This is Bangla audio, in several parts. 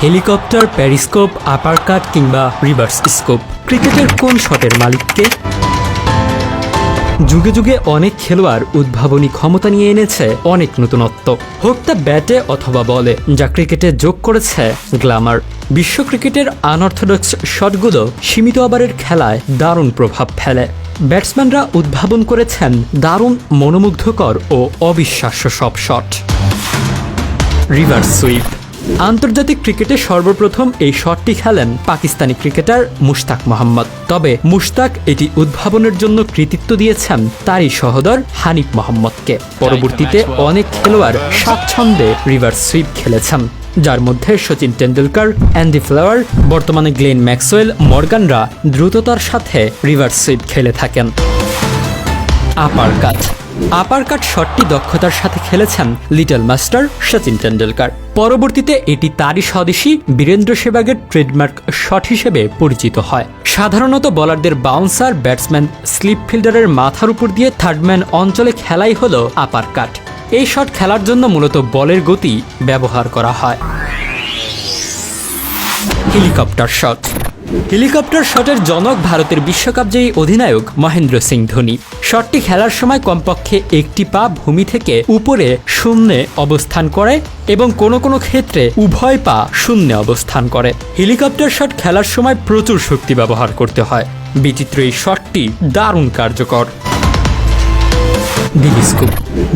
হেলিকপ্টার, প্যারিস্কোপ, আপারকাট কিংবা রিভার্স স্কোপ, ক্রিকেটের কোন শটের মালিককে? যুগে যুগে অনেক খেলোয়াড় উদ্ভাবনী ক্ষমতা নিয়ে এনেছে অনেক নতুনত্ব, হোক তা ব্যাটে অথবা বলে, যা ক্রিকেটে যোগ করেছে গ্ল্যামার। বিশ্ব ক্রিকেটের আনঅর্থোডক্স শটগুলো সীমিত ওভারের খেলায় দারুণ প্রভাব ফেলে। ব্যাটসম্যানরা উদ্ভাবন করেছেন দারুণ মনোমুগ্ধকর ও অবিশ্বাস্য সব শট। Reverse sweep. আন্তর্জাতিক ক্রিকেটে সর্বপ্রথম এই শটটি খেলেন পাকিস্তানি ক্রিকেটার মুশতাক মোহাম্মদ। তবে মুশতাক এটি উদ্ভাবনের জন্য কৃতিত্ব দিয়েছেন তারই সহোদর হানিফ মোহাম্মদকে। পরবর্তীতে অনেক খেলোয়াড় স্বাচ্ছন্দ্যে রিভার্স সুইপ খেলেছেন, যার মধ্যে সচিন টেন্ডুলকার, অ্যান্ডি ফ্লাওয়ার, বর্তমানে গ্লেন ম্যাক্সওয়েল, মর্গানরা দ্রুততার সাথে রিভার্স সুইপ খেলে থাকেন। আপারকাট। আপারকাট শটটি দক্ষতার সাথে খেলেছেন লিটল মাস্টার সচিন টেন্ডুলকার। পরবর্তীতে এটি তারই স্বদেশী বীরেন্দ্র সেহবাগের ট্রেডমার্ক শট হিসেবে পরিচিত হয়। সাধারণত বলারদের বাউন্সার, ব্যাটসম্যান স্লিপ ফিল্ডারের মাথার উপর দিয়ে থার্ডম্যান অঞ্চলে খেলাই হলো আপারকাট। এই শট খেলার জন্য মূলত বলের গতি ব্যবহার করা হয়। Helicopter shot. হেলিকপ্টার শটের জনক ভারতের বিশ্বকাপজয়ী অধিনায়ক মহেন্দ্র সিং ধোনি। শটটি খেলার সময় কমপক্ষে একটি পা ভূমি থেকে উপরে শূন্যে অবস্থান করে এবং কোনো কোনো ক্ষেত্রে উভয় পা শূন্যে অবস্থান করে। হেলিকপ্টার শট খেলার সময় প্রচুর শক্তি ব্যবহার করতে হয়। বিচিত্র এই শটটি দারুণ কার্যকর। দিলস্কুপ।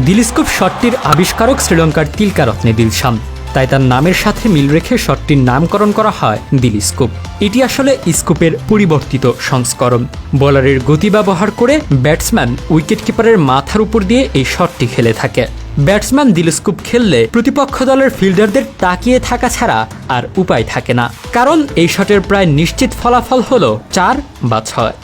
দিলস্কুপ শটটির আবিষ্কারক শ্রীলঙ্কার তিলকারত্নে দিলশান, তাই তার নামের সাথে মিল রেখে শটটির নামকরণ করা হয় দিলস্কুপ। এটি আসলে স্কুপের পরিবর্তিত সংস্করণ। বলারের গতি ব্যবহার করে ব্যাটসম্যান উইকেট কিপারের মাথার উপর দিয়ে এই শটটি খেলে থাকে। ব্যাটসম্যান দিলস্কুপ খেললে প্রতিপক্ষ দলের ফিল্ডারদের তাকিয়ে থাকা ছাড়া আর উপায় থাকে না, কারণ এই শটের প্রায় নিশ্চিত ফলাফল হলো 4 বা 6।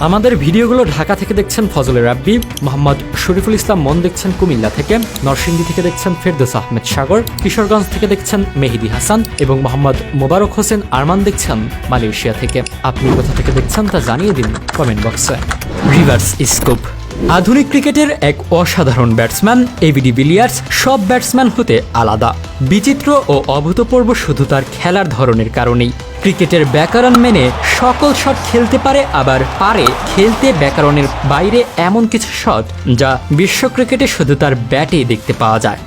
আমাদের ভিডিওগুলো ঢাকা থেকে দেখছেন ফজলে রাব্বি, মোহাম্মদ শরীফুল ইসলাম মন দেখছেন কুমিল্লা থেকে, নরসিংদী থেকে দেখছেন ফেরদৌস আহমেদ সাগর, কিশোরগঞ্জ থেকে দেখছেন মেহেদি হাসান এবং মোহাম্মদ মোবারক হোসেন আরমান দেখছেন মালয়েশিয়া থেকে। আপনি কোথা থেকে দেখছেন তা জানিয়ে দিন কমেন্ট বক্সে। Reverse scoop. আধুনিক ক্রিকেটের এক অসাধারণ ব্যাটসম্যান এবি ডি ভিলিয়ার্স সব ব্যাটসম্যান হতে আলাদা, বিচিত্র ও অভূতপূর্ব শুধু তার খেলার ধরনের কারণেই। ক্রিকেটের ব্যাকরণ মেনে সকল শট খেলতে পারে, আবার পারে খেলতে ব্যাকরণের বাইরে এমন কিছু শট যা বিশ্ব ক্রিকেটে শুধু তার ব্যাটেই দেখতে পাওয়া যায়।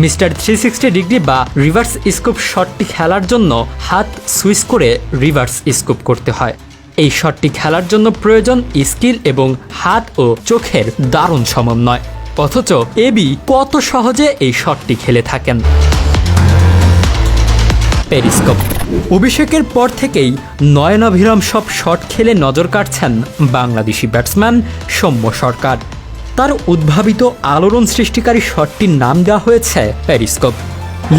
মিস্টার 360 ডিগ্রি বা রিভার্স স্কুপ শটটি খেলার জন্য হাত সুইচ করে রিভার্স স্কুপ করতে হয়। এই শটটি খেলার জন্য প্রয়োজন স্কিল এবং হাত ও চোখের দারুণ সমন্বয়, অথচ এবি কত সহজে এই শটটি খেলে থাকেন। পেরিস্কোপ। অভিষেকের পর থেকেই নয়নাভিরাম সব শট খেলে নজর কাটছেন বাংলাদেশি ব্যাটসম্যান সৌম্য সরকার। তার উদ্ভাবিত আলোড়ন সৃষ্টিকারী শটটির নাম দেওয়া হয়েছে পেরিস্কোপ।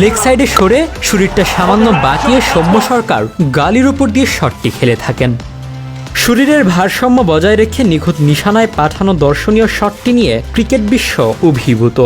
লেগ সাইডে সরে শরীরটা সামান্য বাঁকিয়ে সৌম্য সরকার গালির উপর দিয়ে শটটি খেলে থাকেন। শরীরের ভারসাম্য বজায় রেখে নিখুঁত নিশানায় পাঠানো দর্শনীয় শটটি নিয়ে ক্রিকেট বিশ্ব অভিভূত।